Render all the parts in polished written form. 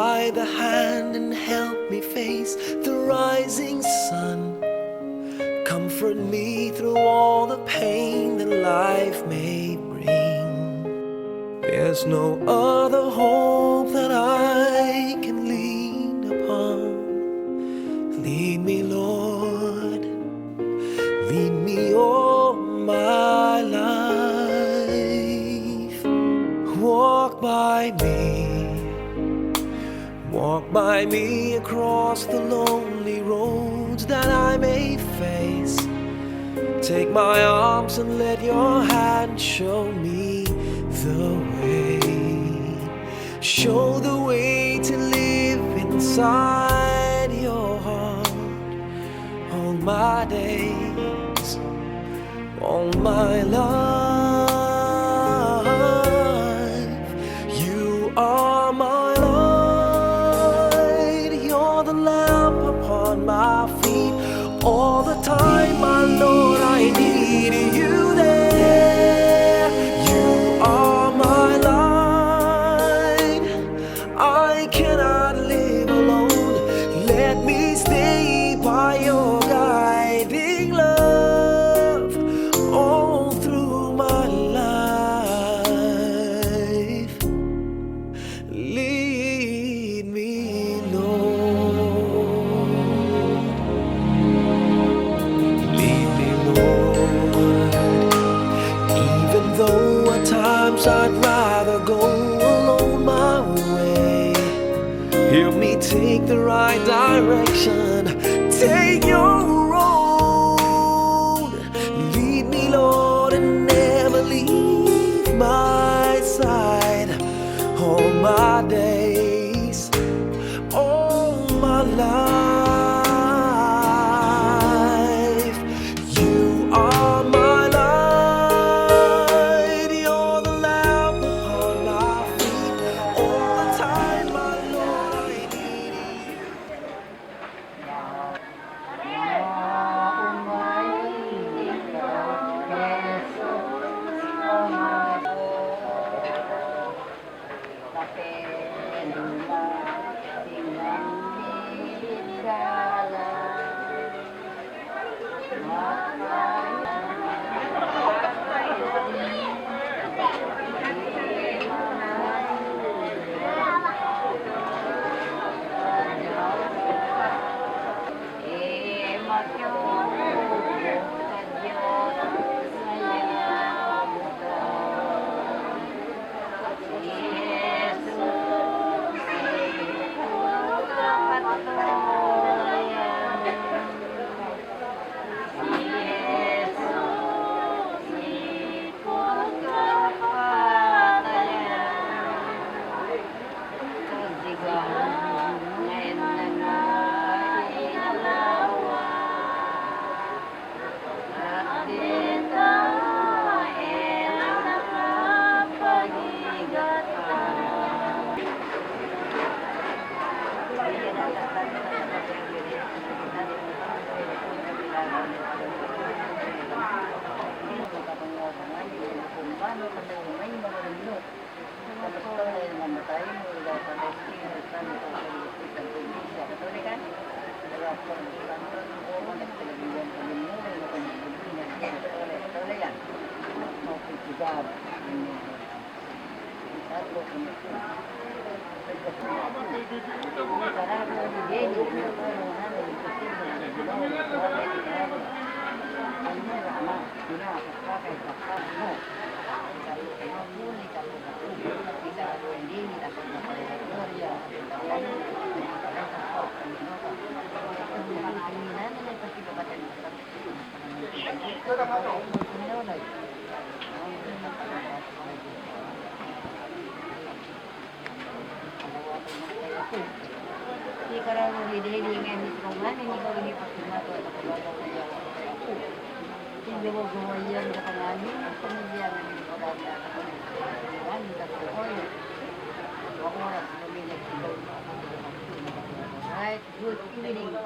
by the hand and help me face the rising sun. Comfort me through all the pain that life may bring. There's no other hope that I can lean upon. Lead me, Lord, lead me all my life. Walk by me across the lonely roads that I may face. Take my arms and let your hand show me the way. Show the way to live inside your heart all my days, all my life. You are my light, you're the lamp upon my feet. All the time, my Lord, I need you there. You are my light, I cannot live alone. Let me stay by your guiding love all through my life. Lead me, Lord. Lead me, Lord. Even though at times I'd rather go alone my way, help me take the right direction. Take your road. Lead me, Lord, and never leave my side. All my days, all my life. You are my light, you're the lamp upon my feet. All the time, my Lord, I need you. Right, good evening.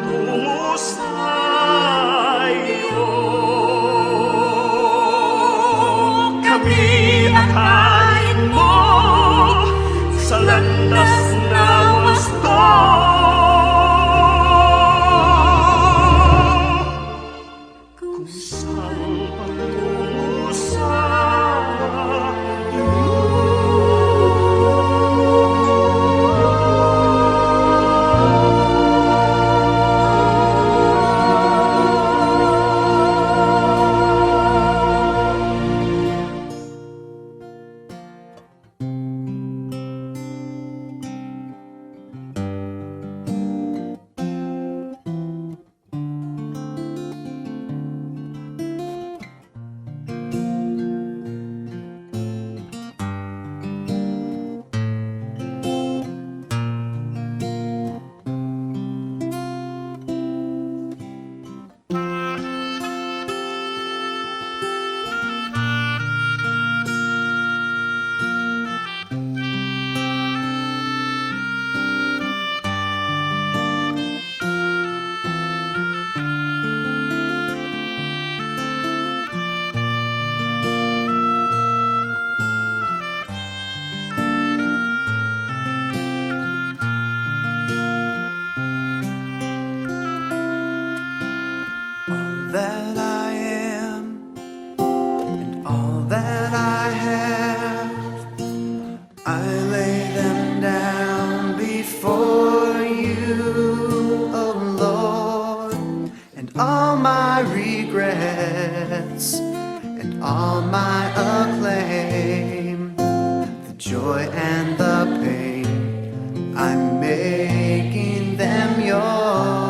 patungo sa'yo. Kami akayin mo sa landas na wasto. Kusang patungo sa'yo. That I am and all that I have, I lay them down before you, oh Lord, and all my regrets and all my acclaim, the joy and the pain, I'm making them yours.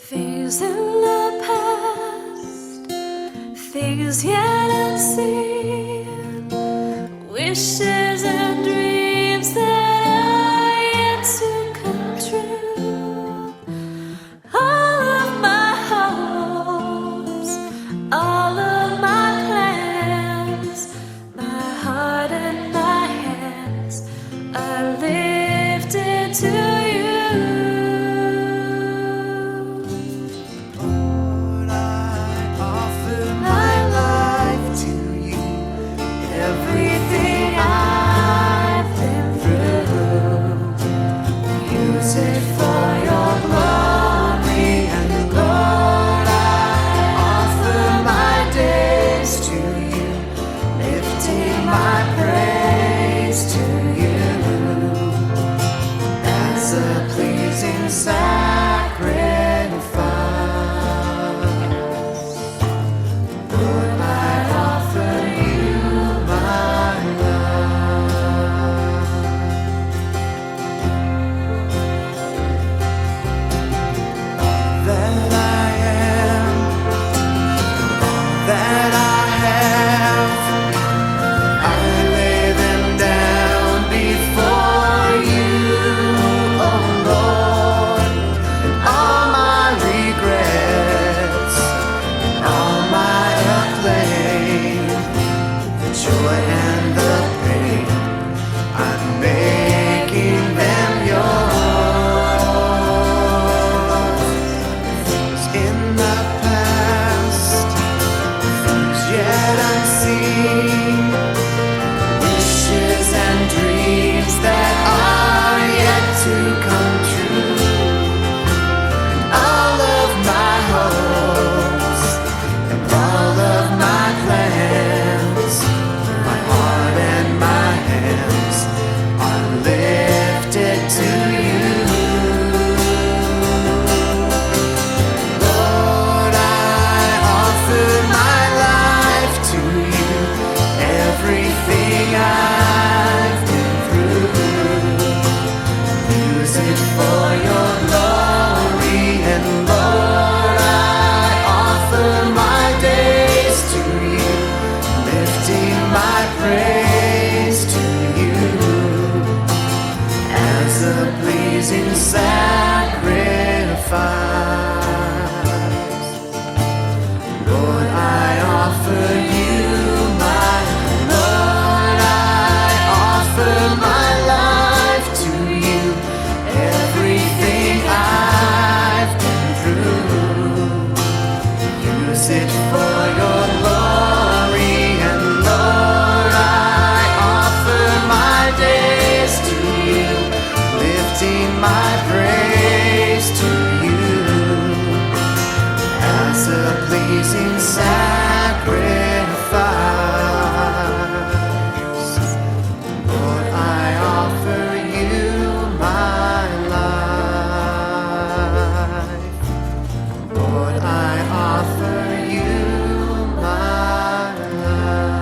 Things in the past, things yet unseen, wishes and dreams that are yet to come true. All of my hopes, all of my plans, my heart and my hands are lifted to you. Lord, use it for your glory. And Lord, I offer my days to you, lifting my praise to you as a pleasing sacrifice. Lord, I offer you my life. Lord, I offer you my life.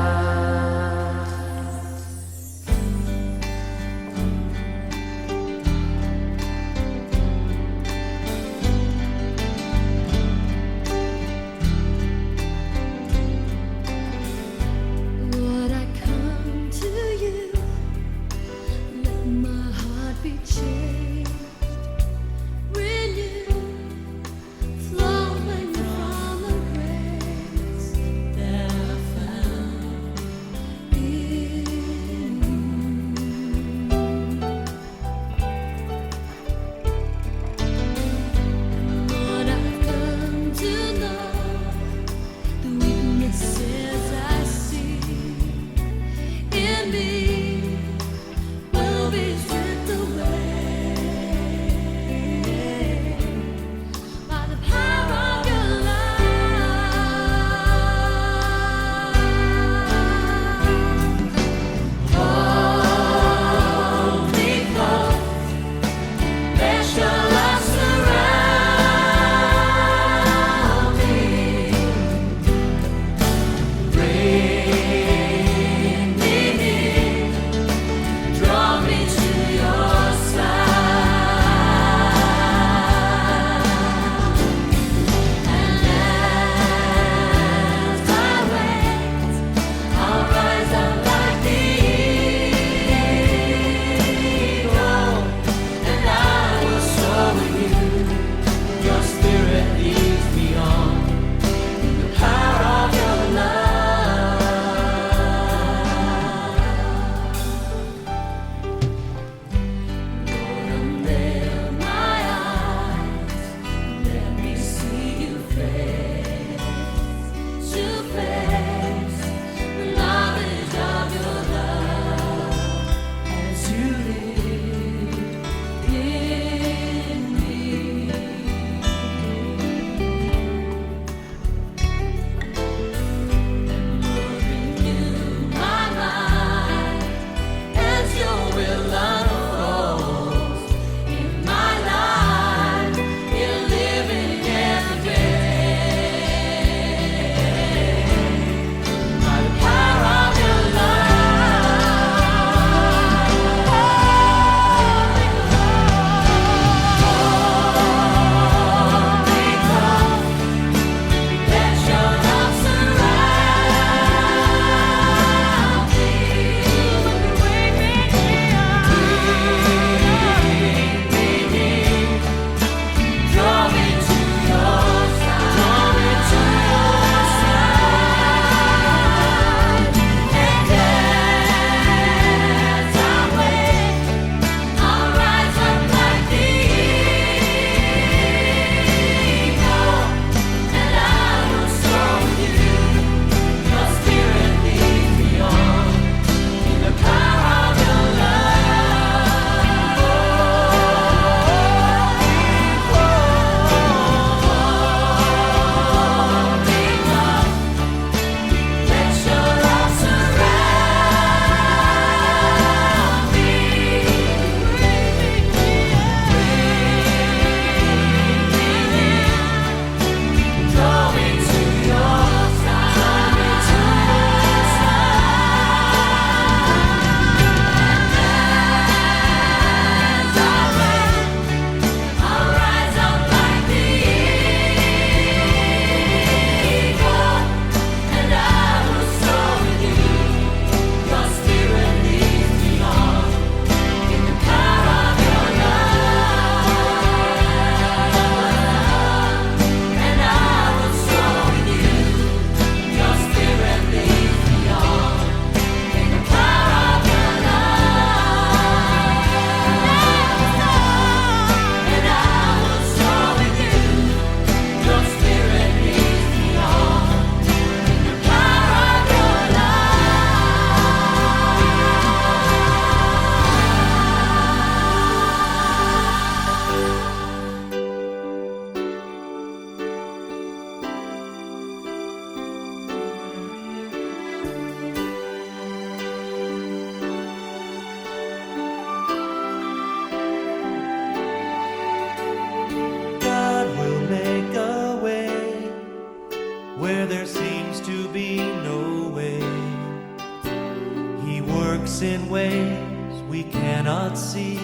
works in ways we cannot see.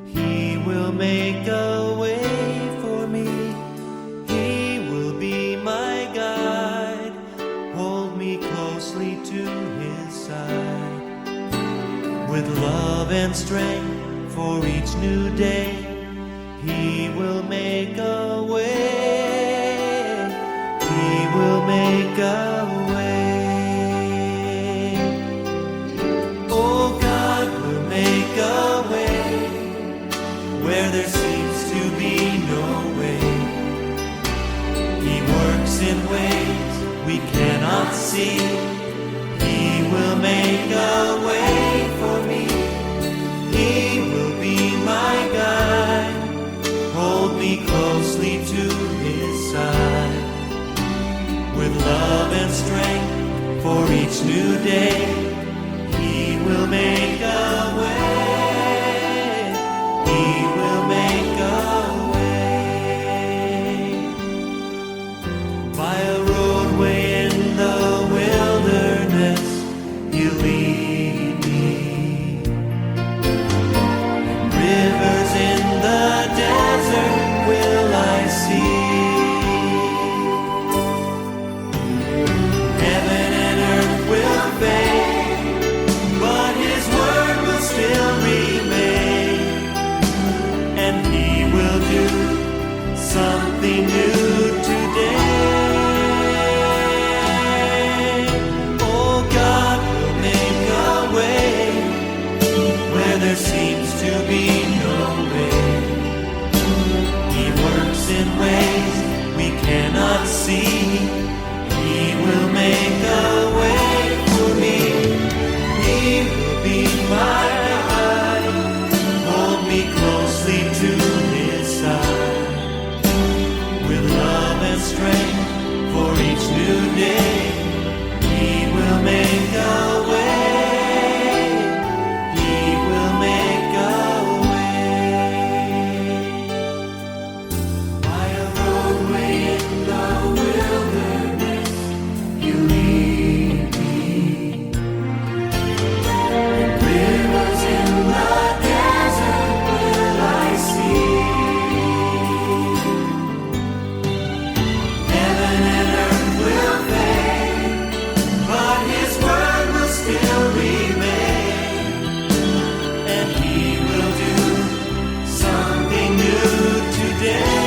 He will make a way for me. He will be my guide, hold me closely to his side. With love and strength for each new day, he will make a way. He will make a way. Oh, God will make a way where there seems to be no way. He works in ways we cannot see. He will make a way for me. He will be my guide, hold me closely to his side. With love and strength for each new day, he will make a way. He will make a way. By a roadway in the wilderness, he'll lead me. Rivers in the desert will I see. Heaven and earth will fade, but his word will still remain. And he will do something new today. Oh, God will make a way where there seems to be no way. He works in ways we cannot see. He will make a way for me. He will be my guide, hold me closely to his side. With love and strength for each new day, he will make a way. He will make a way. By a roadway in the wilderness, you lead me. Rivers in the desert will I see. Heaven and earth will fade, but his word will still remain. And he will do something new today.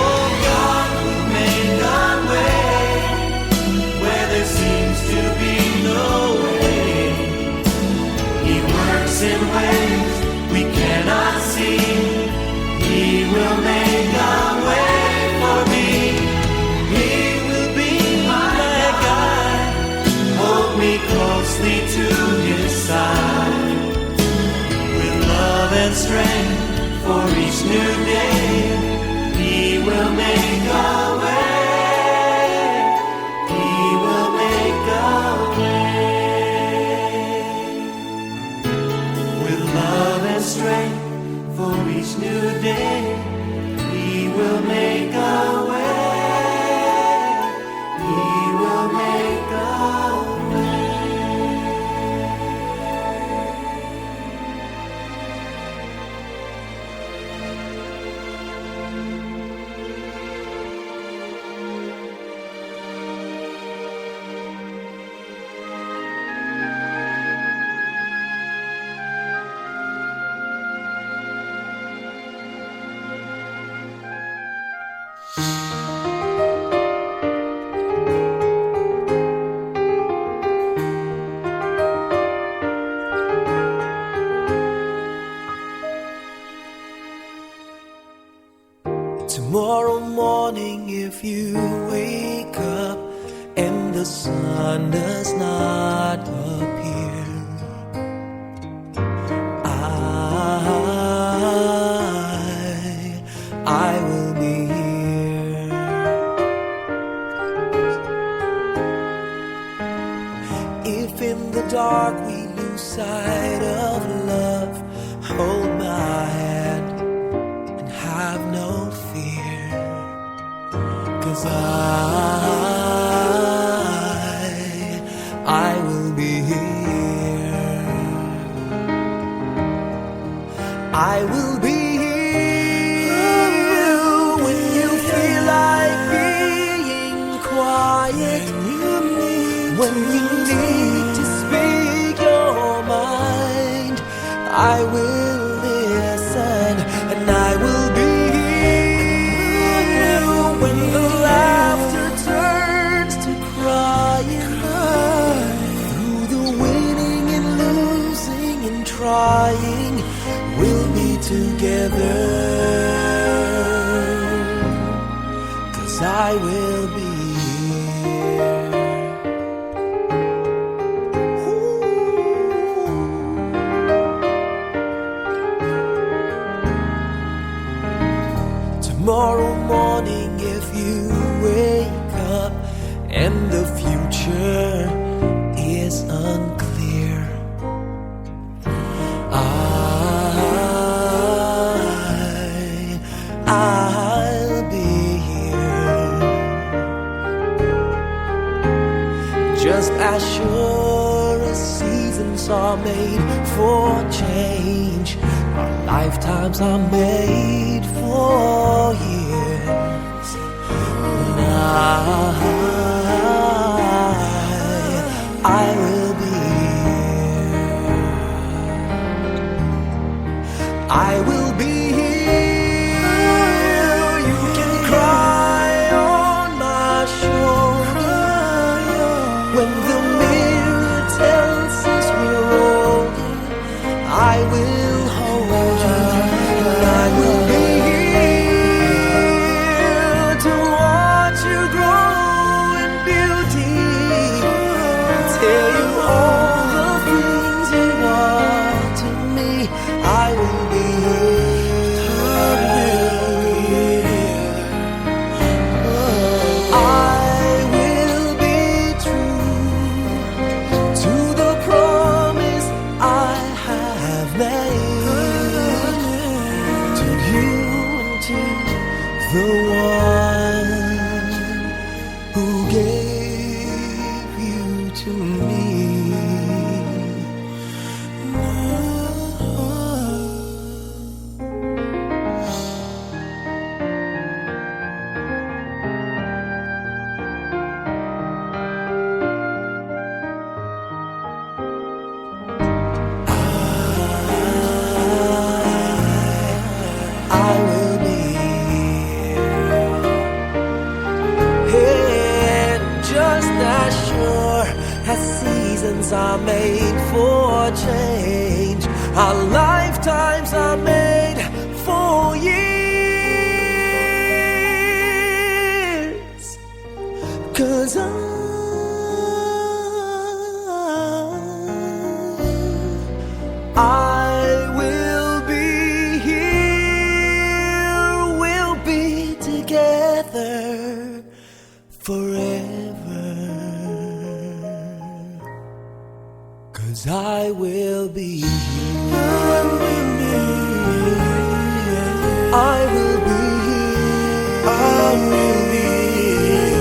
Oh, God will make a way where there seems to be no way. He works in ways we cannot see. He will make a way for me. He will be my guide, hold me closely to his side. With love and strength for each new day, he will make a way. He will make a way. With love and strength for each new day, he will make a way. He will make a way. Tomorrow morning, if you wake up and the sun does not appear, I will be here. If in the dark we lose sight of love, hold my hand and have no fear, 'cause I will be here. Tomorrow morning, if you wake up and the future is unclear, I'll be here. Just as sure as seasons are made for change, our lifetimes are made for years. And I will be here. I will be here. You can cry on my shoulder when the mirror tells us we're older. I will hold you. I will be here to watch you grow in beauty, tell you all the things you are to me. I will be here. I will be true to the promise I have made to you and to the one who gave you to me. I will be here, and just as sure as seasons are made for change, our lifetimes are made for years. 'Cause I will be here. We'll be together forever. 'Cause I will be here. I will be here. I will be here.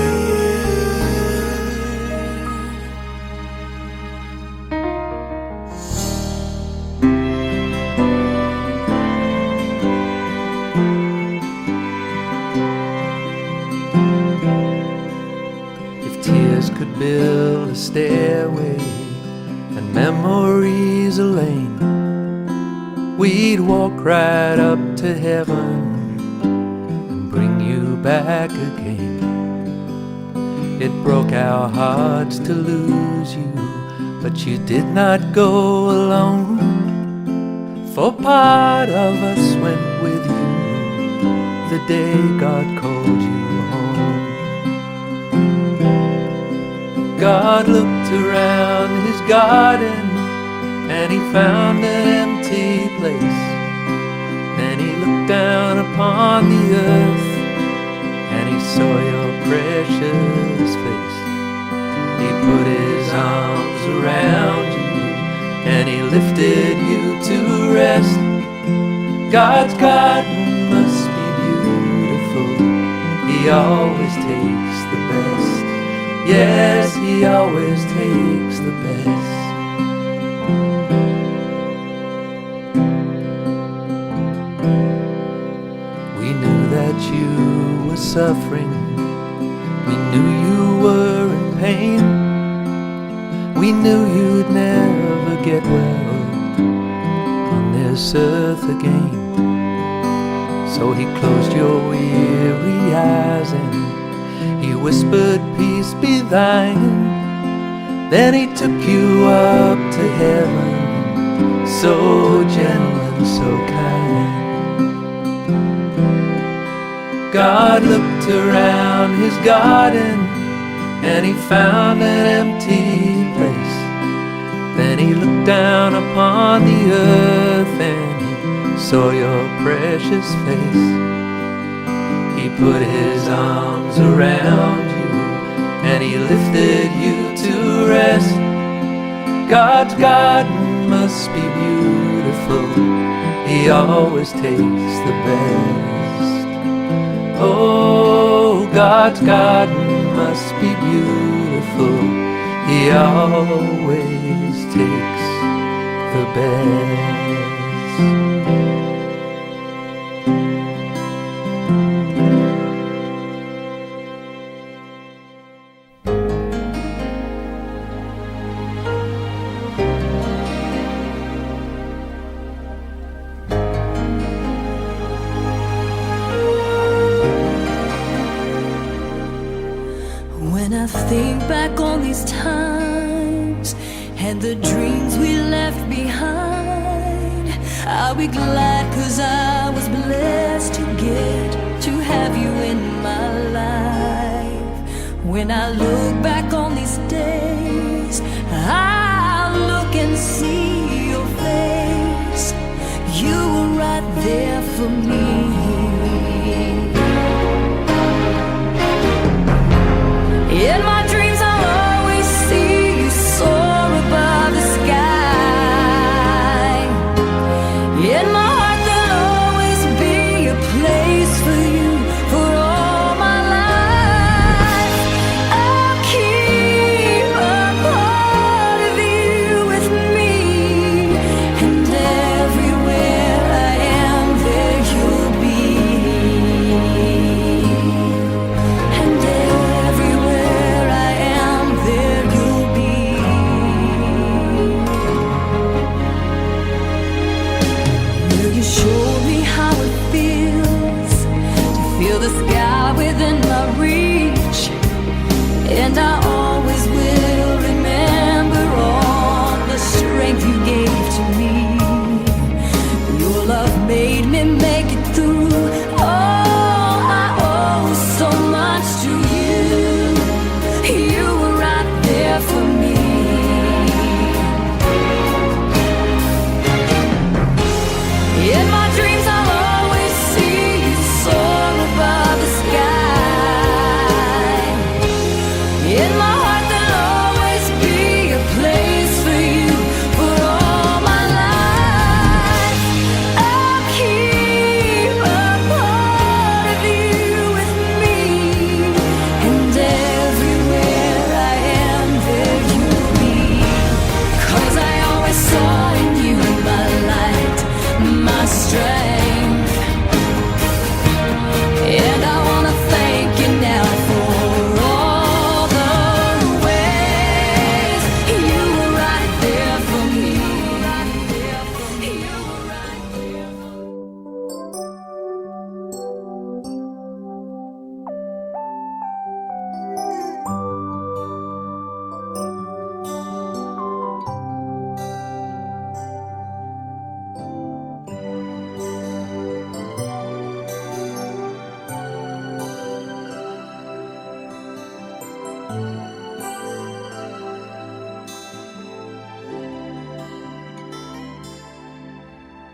If tears could build a stairway and memories a lane, we'd walk right up to heaven and bring you back again. It broke our hearts to lose you, but you did not go alone. For part of us went with you the day God called you home. God looked around his garden and he found an empty place. Then he looked down upon the earth and he saw your precious face. He put his arms around you and he lifted you to rest. God's garden must be beautiful. He always takes the best. Yes, he always takes the best. We knew that you were suffering. We knew you were in pain. We knew you'd never get well on this earth again. So he closed your weary eyes and he whispered, "Peace be thine." Then he took you up to heaven, so gentle and so kind. God looked around his garden and he found an empty place. Then he looked down upon the earth and he saw your precious face. He put his arms around you and he lifted you to rest. God's garden must be beautiful. He always takes the best. Oh, God's garden must be beautiful. He always takes the best. When I think back on these times and the dreams we left behind, I'll be glad 'cause I was blessed to get to have you in my life. When I look back on these days, I'll look and see your face. You were right there for me. In my dreams I'll always see you soar above the sky. In my heart there'll always be a place for you for all my life. I'll keep a part of you with me, and everywhere I am there you'll be. And everywhere I am there you'll be. Will you show me how it feels to feel the sky within my reach? And I always will remember all the strength you gave to me. Your love made me make it through. Oh, I owe so much to you. You were right there for me. In my dreams I'll always see you soar above the sky. In my heart there'll always be a place for you for all my life. I'll keep a part of you with me, and everywhere I am there you'll be. 'Cause I always saw in you my light, my strength. And I wanna thank you now for all the ways you were right there for me. You were right there for me.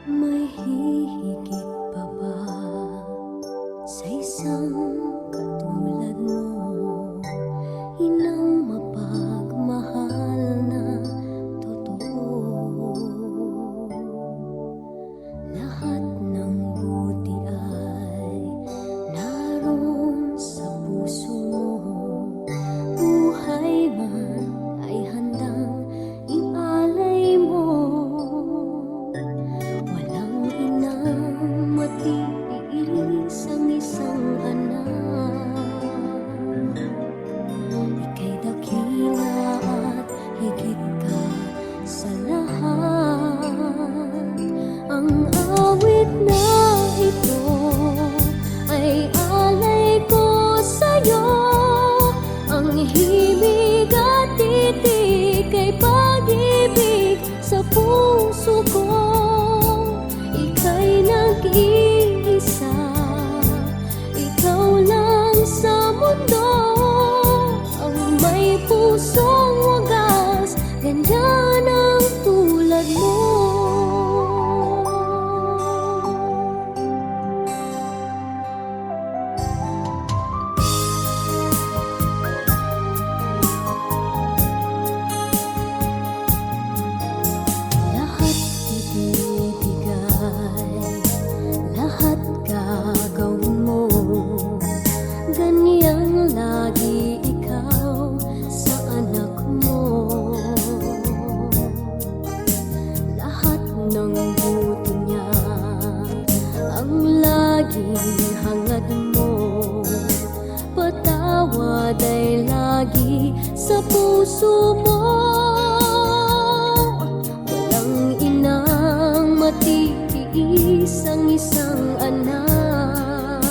May hihigit pa ba sa isang katulad mo? Inang mapagmahal na totoo. Lahat ng buti ay naroon sa puso mo. Buhay man ay handang ialay mo. Walang inang matiis ang isang anak. pusong wagas, ganyan ang tulad mo. Lahat ibibigay, lahat gagawin mo, ganyan lagi ikaw sa anak mo. Lahat ng buti niya ang laging hangad mo, patawad ay lagi sa puso mo. Walang inang matitiis ang isang anak,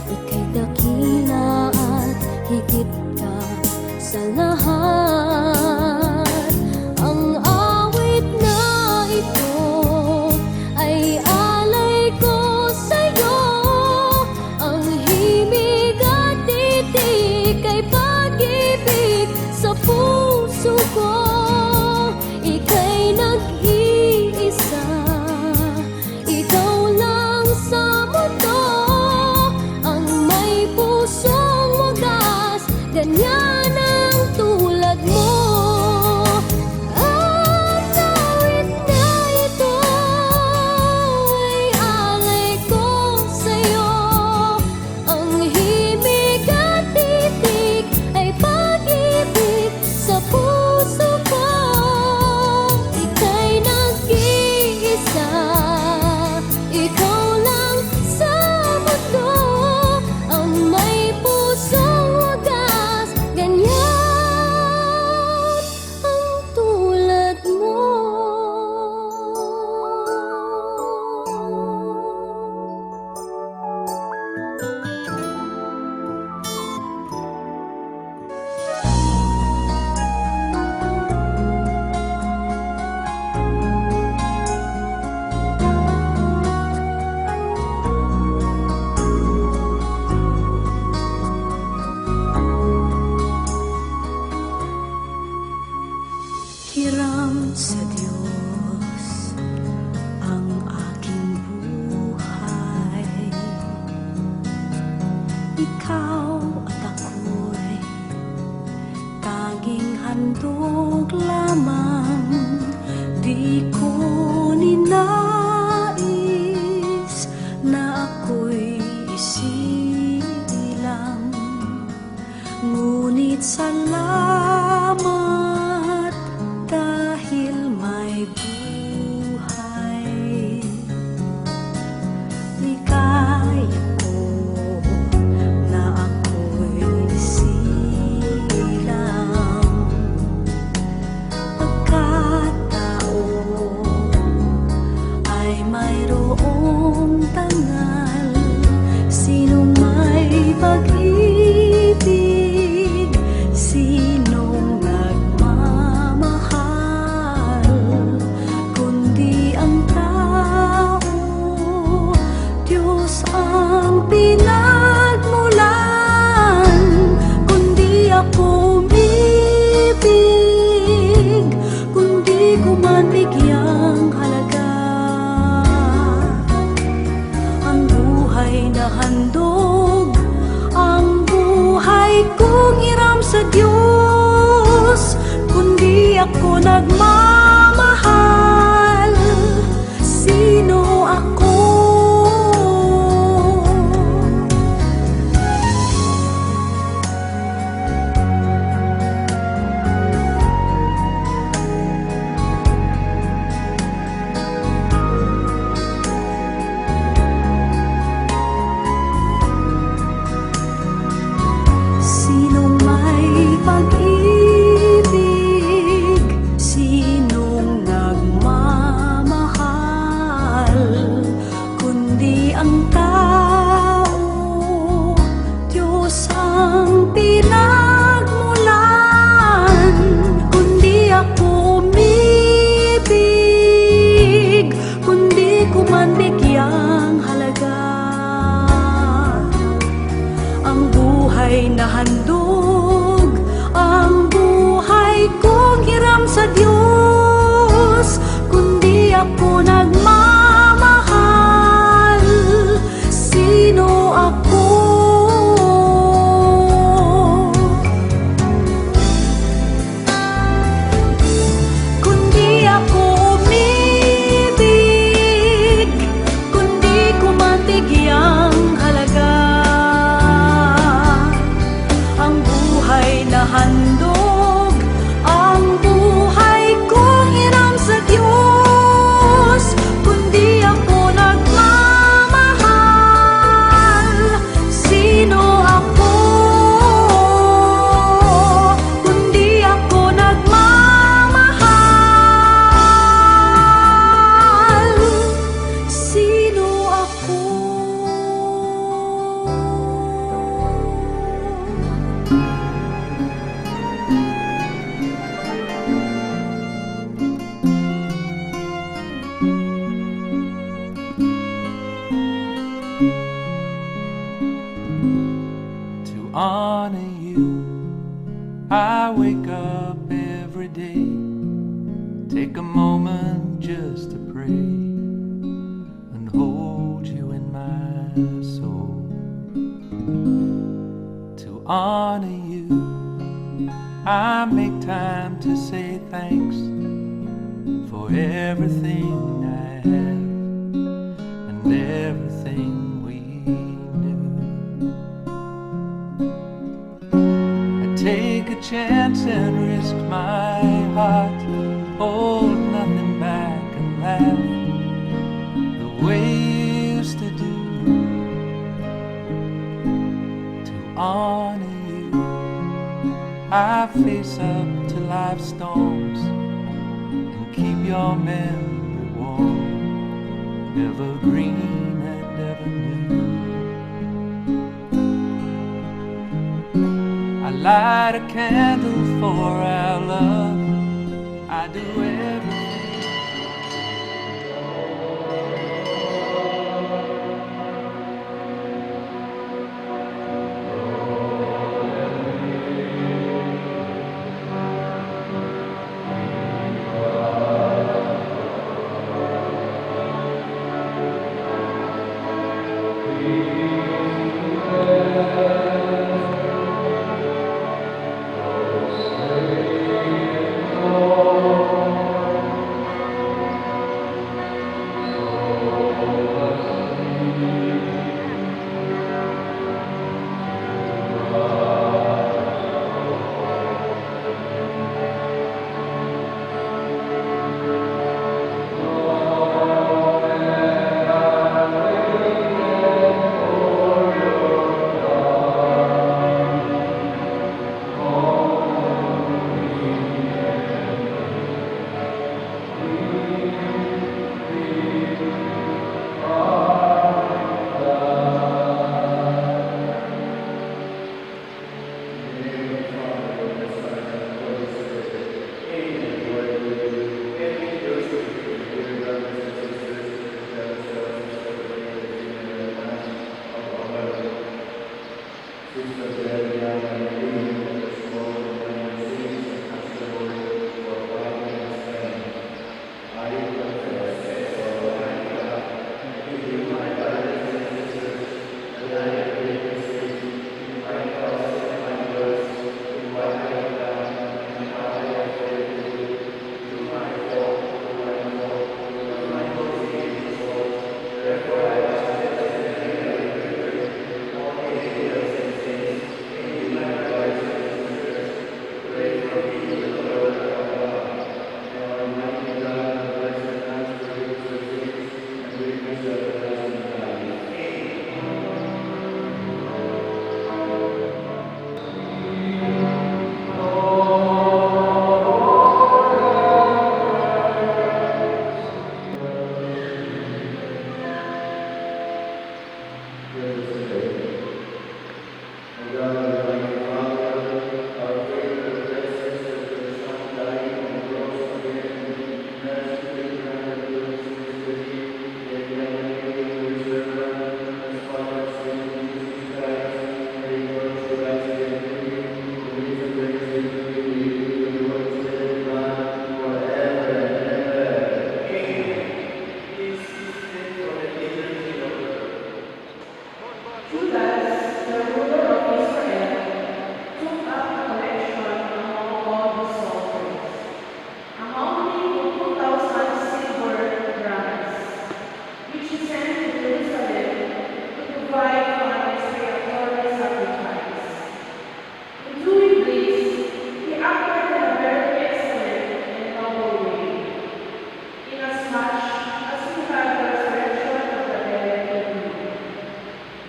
ika'y dakila at higit ka sa lahat. Ang awit na ito ay alay ko sa'yo, ang himig at titik ay pag-ibig sa puso ko. Ika'y nag-iisa, ikaw lang sa mundo, ang may pusong wagas, ganyan ang tulad mo. Ang awit na ito ay alay ko sa'yo, ang himig at titik ay pag-ibig sa puso ko. Ika'y nag-iisa, ikaw lang sa mundo, ang may pusong wagas, ganyan ang tulad mo. Hiram sa Diyos ang aking buhay. Ikaw at ako'y tanging handog lamang. Di ko ninais na ako'y isilang, ngunit salamat dahil may buhay. Ligaya ko na ako'y silang, pagkatao ay mayroong tangal. Sino may pag-ibig, sinong nagmamahal, kundi ang tao, Diyos ang pinagmulan. Kundi ako umibig, kundi ko man bigyang halaga, ang buhay na handog, ang buhay kong hiram sa Diyos. Kundi ako nagmamahal, sino ako? Sinong may pag-ibig, sinong nagmamahal, kundi ang tao, Diyos ang pinagmulan. Kundi ako umibig, kundi ko man bigyang halaga, ang buhay na handog, honor you. I wake up every day, take a moment just to pray and hold you in my soul. To honor you, I make time to say thanks for everything I have and everything we knew. I take a chance and risk my heart, hold nothing back and laugh the way you used to do. To honor you, I face up to life's storms and keep your memory warm, evergreen and ever new. I light a candle for our love, I do everything.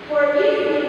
For if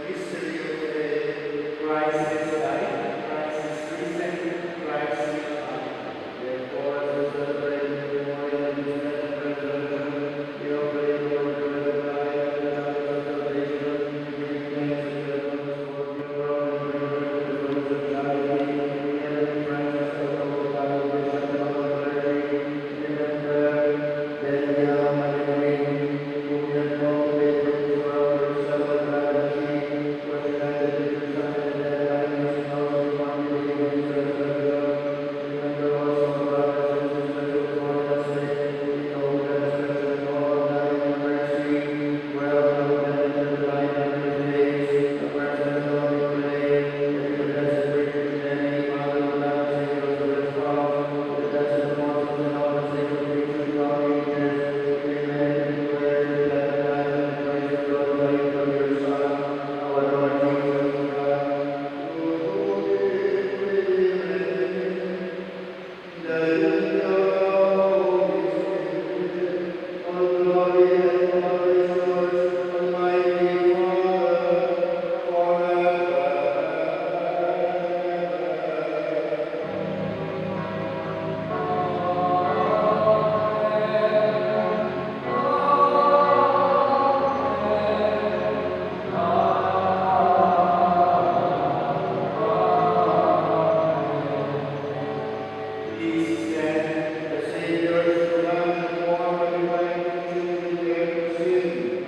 mystery of faith. Christ is died, Christ is risen, Christ is alive. Therefore, as we celebrate the memorial of his death and resurrection, we offer him the order of life and the chalice of salvation, giving thanks to heaven for the world and bringing to the fruits of charity. Heavenly Francis, the Holy Father, Bishop of the clergy, remember Delia Magdalene, whom you have cultivated throughout yourself and gravity, was united with your Son in the dead likeness and also confident in his resurrection. Remember also our brothers and sisters who join us in the holy resurrection, all dying in mercy, well known and in the light of his days. The present Lord, we pray, that the blessed Virgin Mary, Mother of God, Savior of the world, the blessed apostles and all the sacred priests of all ages, we may declare that the life and the praise of God, light of your Son, our Lord Jesus Christ, who is the Holy Spirit, all glory and honor is yours, Almighty Father, forever. Please stand. The Savior is the Lamb that bore the divine nature in the earth sin.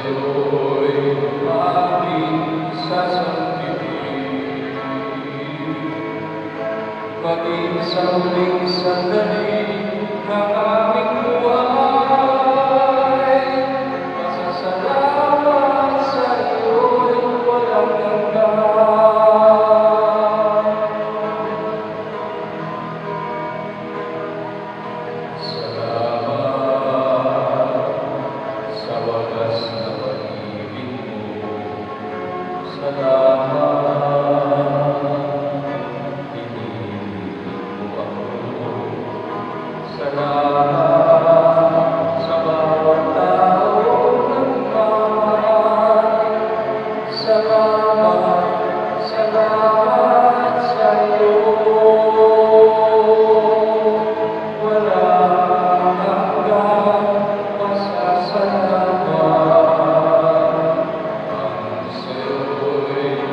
sa'yo'y aming sasabihin. Maging sa huling sandali ng aming buhay, masasalamat sa'yo'y walang hanggan. Salamat sa wagas na pag-ibig mo. Salamat, iniibig mo ako. Salamat sa bawat taong nagmamahal. Salamat, salamat sa'yo. Walang hanggang pasasalamat ang sa'yo'y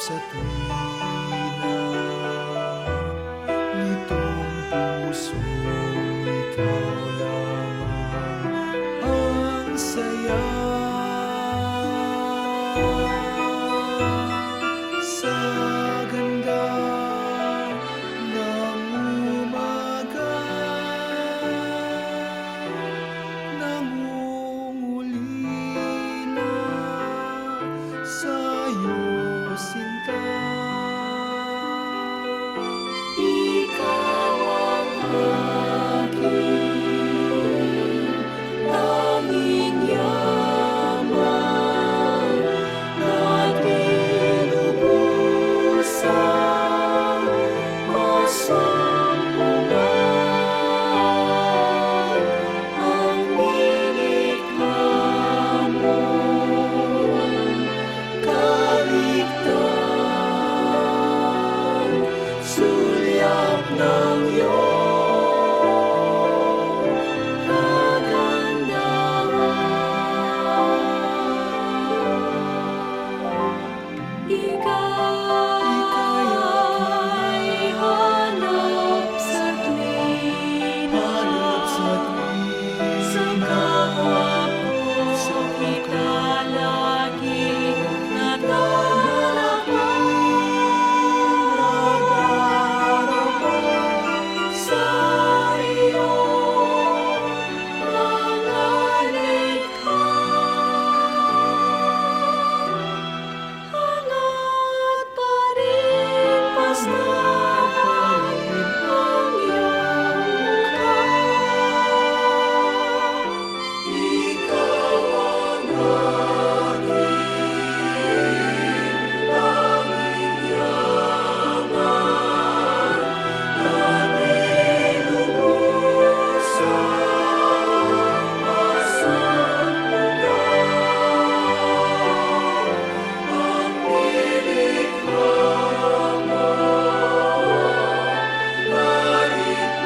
sa tuwina nitong puso, ikaw lamang ang saya. Sa ganda ng umaga, nangungulila sa'yo, sinta. Ikaw ang aking tanging yaman at inubusan masumpungan ang nilikha mo, kaligtan, sulyap ng iyong kagandahan. Ika'y hanap sa tuwina, sa kapwa ko kita lagi nadarama. Sa iyong mga likha, hangat pa rin pastawan ang iyong mukha. Ikaw ang aking tanging yaman at inubusan masumpungan ang nilikha mo, kaligtan,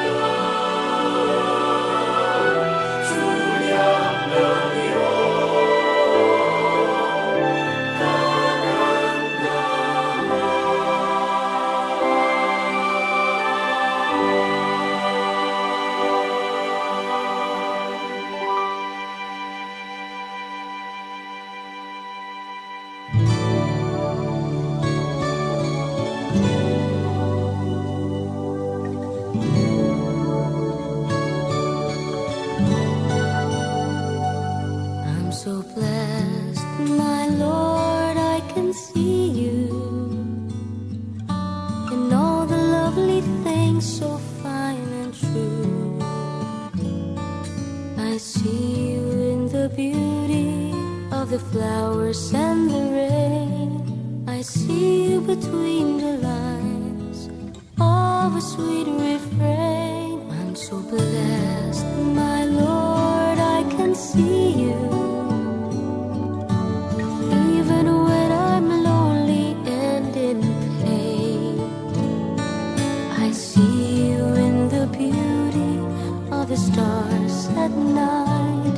sulyap ng iyong I'm so blessed, my Lord, I can see you in all the lovely things so fine and true. I see you in the beauty of the flowers and the rain. I see you between the lines of a sweet refrain. I'm so blessed, my Lord, I can see you even when I'm lonely and in pain. I see you in the beauty of the stars at night.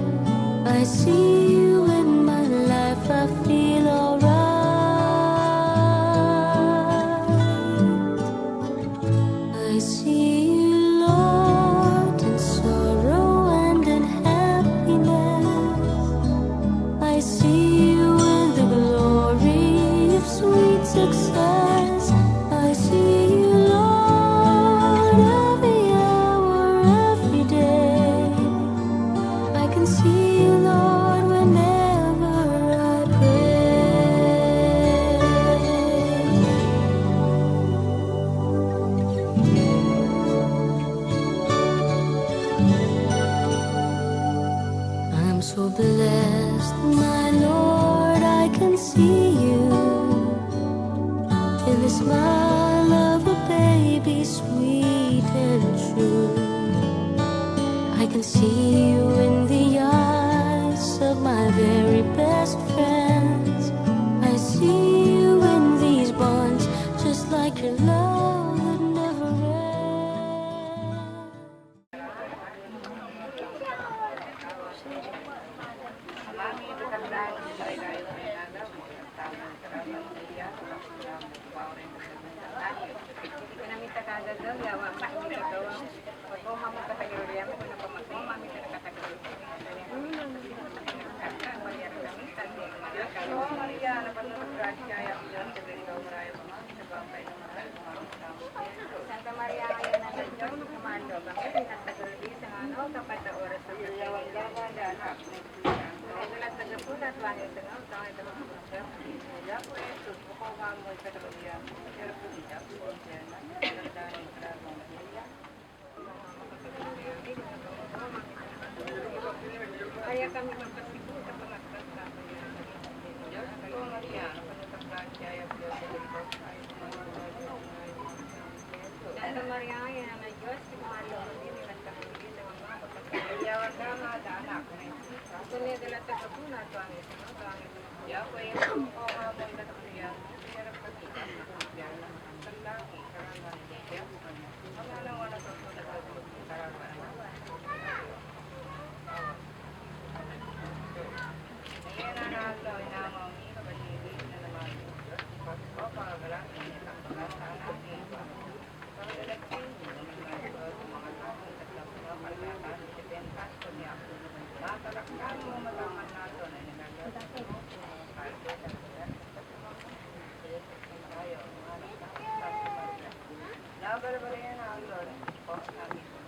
I see you in my life, I feel alright. I see you, Lord, in sorrow and in happiness. I see you in the glory of sweet success. I see you, Lord, every hour, every day. I can see you, Lord, whenever I pray. I'm so blessed, my Lord, I can see you in the smile of a baby, sweet and true. I can see you in the eyes of my very best friends. I see you in these bonds, just like your love that never ends. Santa Maria, ina ng Diyos, kumalo din ilang kamili ng mga kapatid. Tama, anak. Kunya de la tagapuna, tuang ito, tuang ito. Ya, kaya kung ako mo ito na siya, pero pagkita sa kanya, tandang, karang siya. Ang alam wala sa sulat at karang ayan na nato, inamaw ni kabalili na naman. O, pagkagalang, ang pagkasaan natin. Pagkagalang, mga taong tatlang mga kalatan, depentas ko niya. Natalakkan mo matangan nato na ninagagawin mo. Nabalabalaya na ang Lord. O, sabi ko,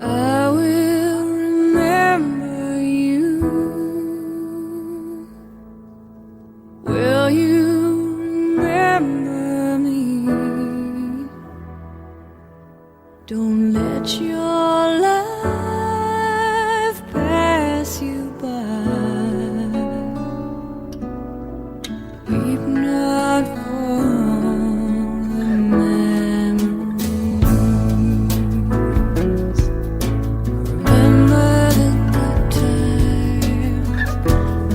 I will remember you. Will you remember me? Don't let your life pass you by. Weep not for the memories. Remember the good times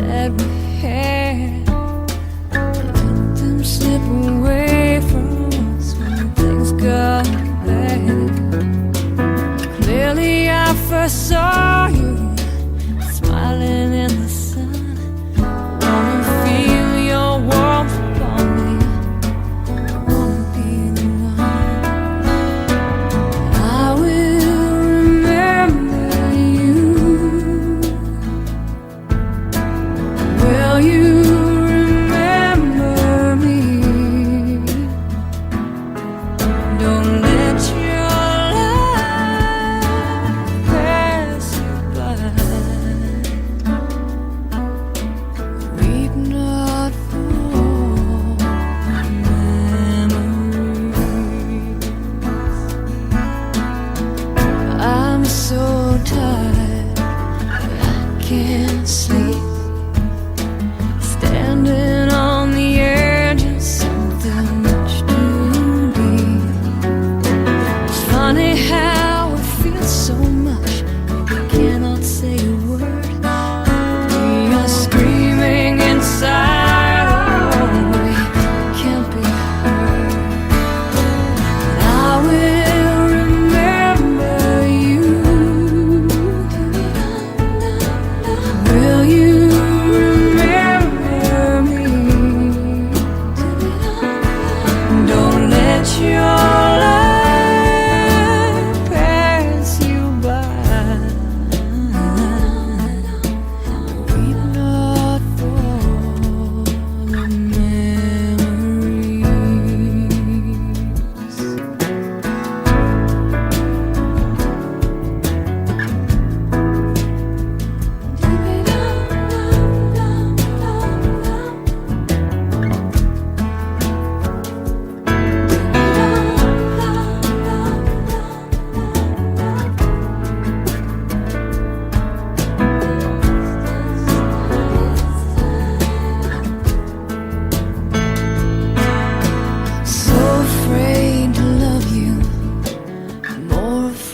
that we had. Let them slip away from us when things got bad. Clearly I first saw you smiling in the sun. Wanna feel your warmth upon me.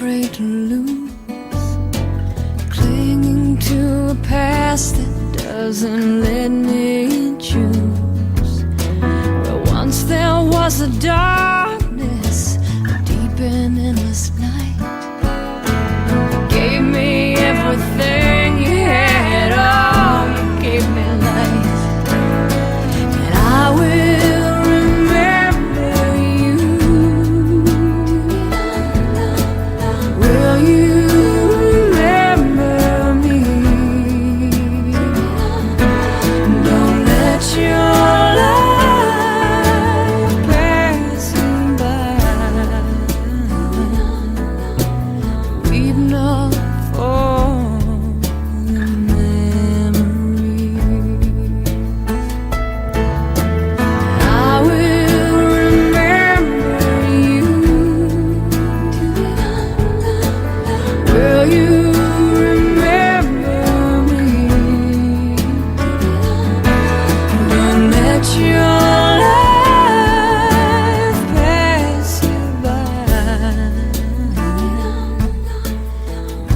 afraid to lose, clinging to a past that doesn't let me choose. Where once there was a darkness, a deep and endless night. You gave me everything you had, oh, you gave me life. And I will remember you. Will you remember me? Don't let your life pass you by. Weep not for the memories. I will remember you. Will you remember me? Don't let your life pass you by.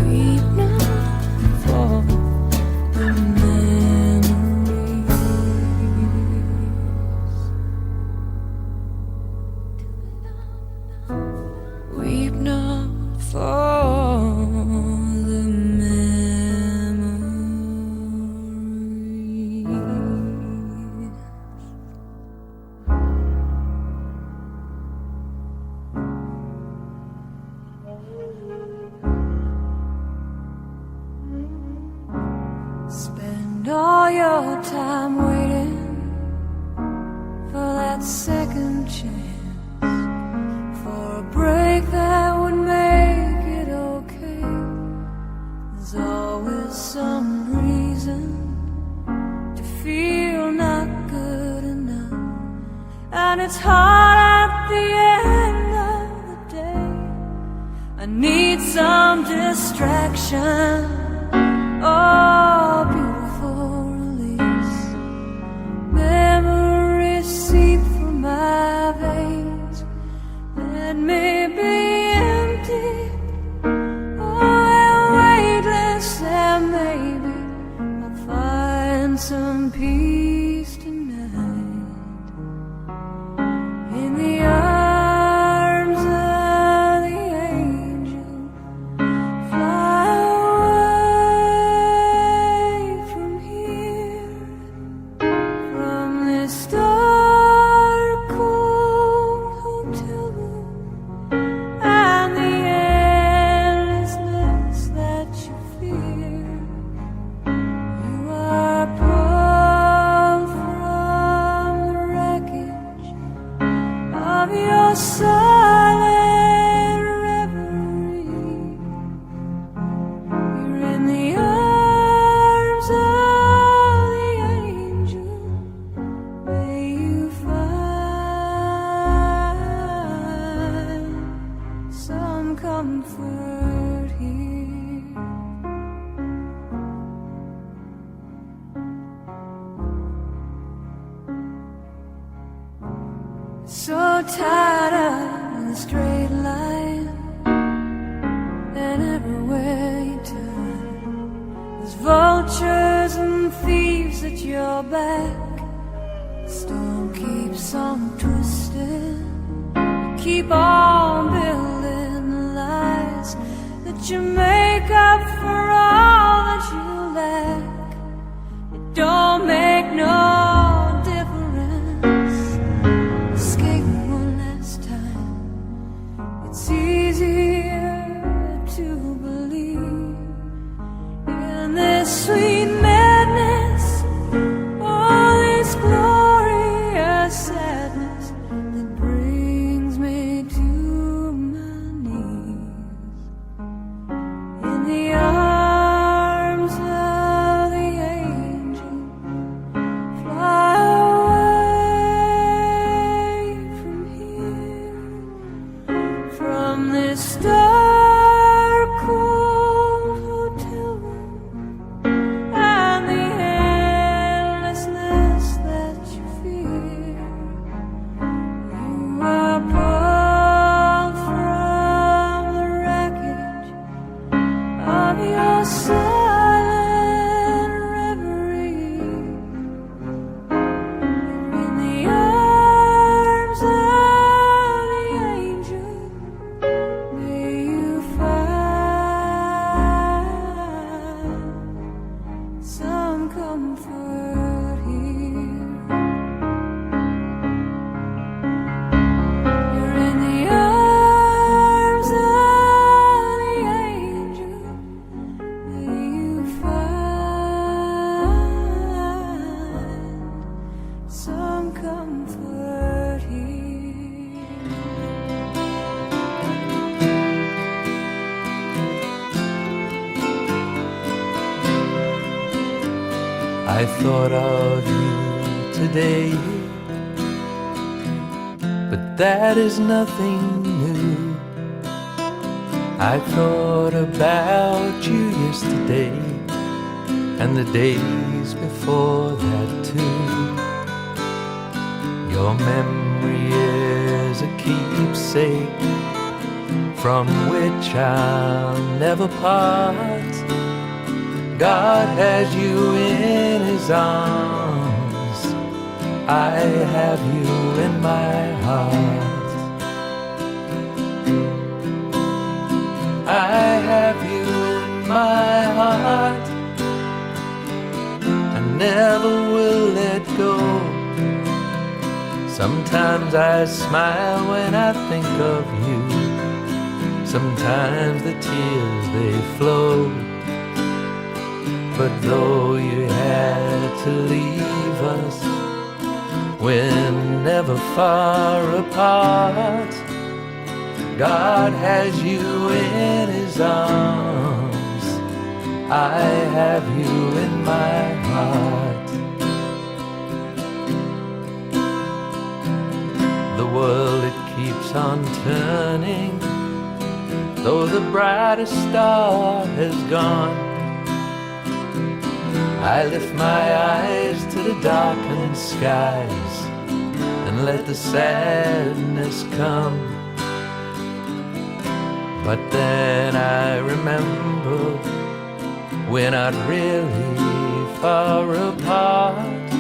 Weep not for the memories. Weep not for the memories. Spend all your time waiting for that second chance, for a break that would make it okay. There's always some reason to feel not good enough, and it's hard at the end of the day. I need some distraction, oh, beautiful release. Memories seep through my veins. Let me be empty, oh, weightless, and maybe I'll find some peace tonight. In the arms of the angel, fly away from here, from this dark, cold hotel room, and the endlessness that you fear. You are pulled from the wreckage of your silent reverie. You're in the arms of the angel. May you find some comfort here. So tired of the straight line, and everywhere you turn, there's vultures and thieves at your back. The storm keeps on twisting. You keep on building the lies that you make up for all that you lack. It don't make no difference. Escape one last time. It's easier to believe in this sweet madness, all this glorious sadness that brings me to my knees. I thought of you today, but that is nothing new. I thought about you yesterday and the days before that too. Your memory is a keepsake from which I'll never part. God has you in His arms, I have you in my heart. I have you in my heart, I never will let go. Sometimes I smile when I think of you, sometimes the tears they flow. But though you had to leave us, we're never far apart. God has you in His arms, I have you in my heart. The world, it keeps on turning, though the brightest star has gone. I lift my eyes to the darkened skies and let the sadness come. But then I remember we're not really far apart.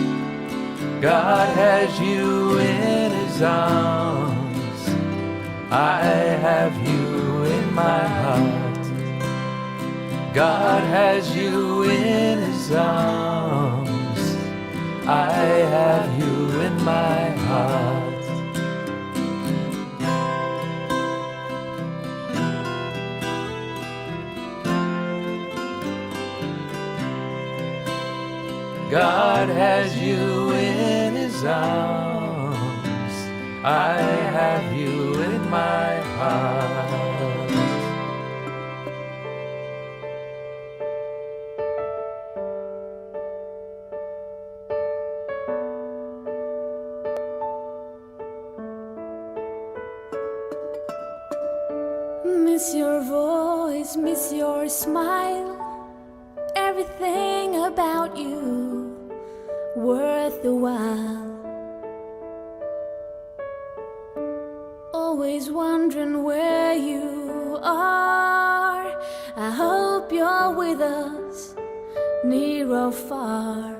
God has you in His arms, I have you in my heart. God has you in His arms, I have you in my heart. God has you in His arms, I have you in my heart. Miss your voice, miss your smile, everything about you worth the while. Always wondering where you are. I hope you're with us, near or far.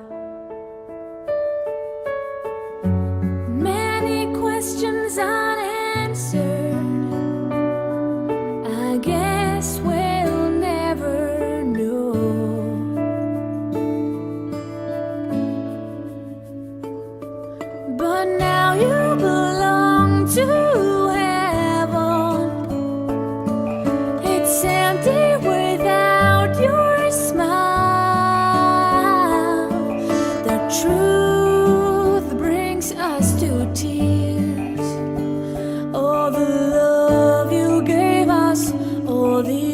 Many questions unanswered, I guess we'll never know. But now you belong to heaven. It's empty without your smile. The truth brings us to tears. All the love you gave us, all the